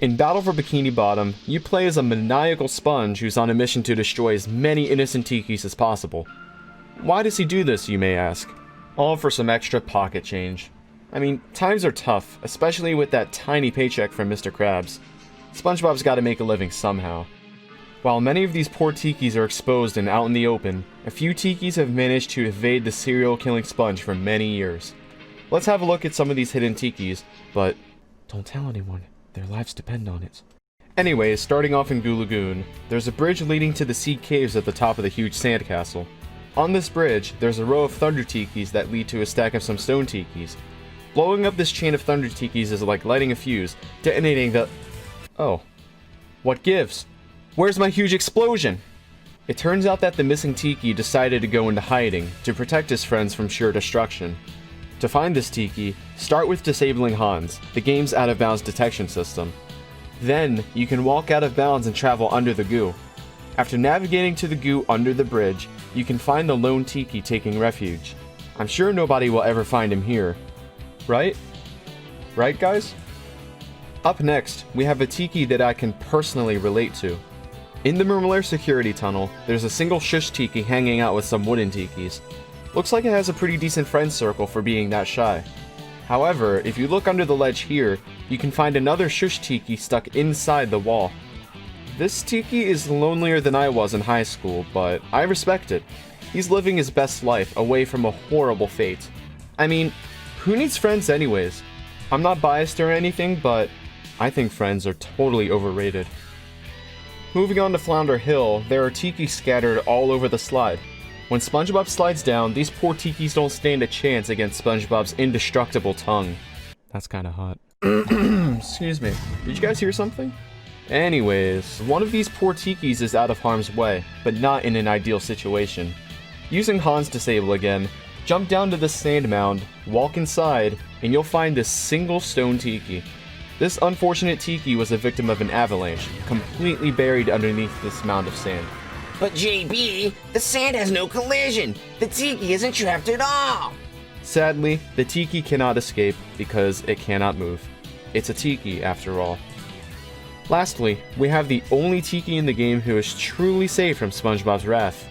In Battle for Bikini Bottom, you play as a maniacal sponge who's on a mission to destroy as many innocent tikis as possible. Why does he do this, you may ask? All for some extra pocket change. I mean, times are tough, especially with that tiny paycheck from Mr. Krabs. SpongeBob's gotta make a living somehow. While many of these poor tikis are exposed and out in the open, a few tikis have managed to evade the serial-killing sponge for many years. Let's have a look at some of these hidden tikis, but don't tell anyone. Their lives depend on it. Anyways, starting off in Goo Lagoon, there's a bridge leading to the sea caves at the top of the huge sandcastle. On this bridge, there's a row of thunder tikis that lead to a stack of some stone tikis. Blowing up this chain of thunder tikis is like lighting a fuse, detonating the... Oh. What gives? Where's my huge explosion? It turns out that the missing tiki decided to go into hiding to protect his friends from sure destruction. To find this tiki, start with disabling Hans, the game's out-of-bounds detection system. Then, you can walk out of bounds and travel under the goo. After navigating to the goo under the bridge, you can find the lone tiki taking refuge. I'm sure nobody will ever find him here. Right? Right, guys? Up next, we have a tiki that I can personally relate to. In the Mermalair security tunnel, there's a single shush tiki hanging out with some wooden tikis. Looks like it has a pretty decent friend circle for being that shy. However, if you look under the ledge here, you can find another shush tiki stuck inside the wall. This tiki is lonelier than I was in high school, but I respect it. He's living his best life away from a horrible fate. I mean, who needs friends anyways? I'm not biased or anything, but I think friends are totally overrated. Moving on to Flounder Hill, there are tikis scattered all over the slide. When SpongeBob slides down, these poor tikis don't stand a chance against SpongeBob's indestructible tongue. That's kinda hot. Excuse me. Did you guys hear something? Anyways, one of these poor tikis is out of harm's way, but not in an ideal situation. Using Hans' disable again, jump down to the sand mound, walk inside, and you'll find this single stone tiki. This unfortunate tiki was a victim of an avalanche, completely buried underneath this mound of sand. But JB, the sand has no collision. The tiki isn't trapped at all. Sadly, the tiki cannot escape because it cannot move. It's a tiki after all. Lastly, we have the only tiki in the game who is truly safe from SpongeBob's wrath.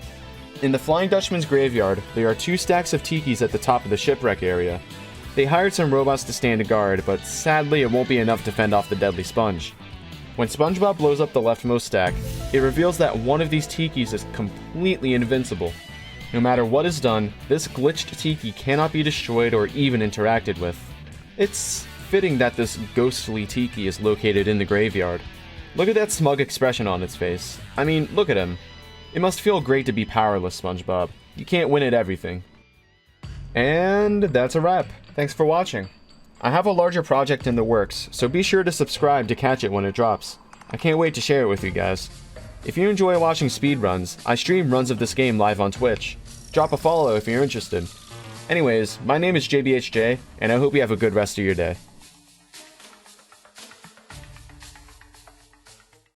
In the Flying Dutchman's graveyard, there are 2 stacks of tikis at the top of the shipwreck area. They hired some robots to stand a guard, but sadly it won't be enough to fend off the deadly sponge. When SpongeBob blows up the leftmost stack, it reveals that one of these tikis is completely invincible. No matter what is done, this glitched tiki cannot be destroyed or even interacted with. It's fitting that this ghostly tiki is located in the graveyard. Look at that smug expression on its face. I mean, look at him. It must feel great to be powerless, SpongeBob. You can't win at everything. And that's a wrap. Thanks for watching. I have a larger project in the works, so be sure to subscribe to catch it when it drops. I can't wait to share it with you guys. If you enjoy watching speedruns, I stream runs of this game live on Twitch. Drop a follow if you're interested. Anyways, my name is JBHJ, and I hope you have a good rest of your day.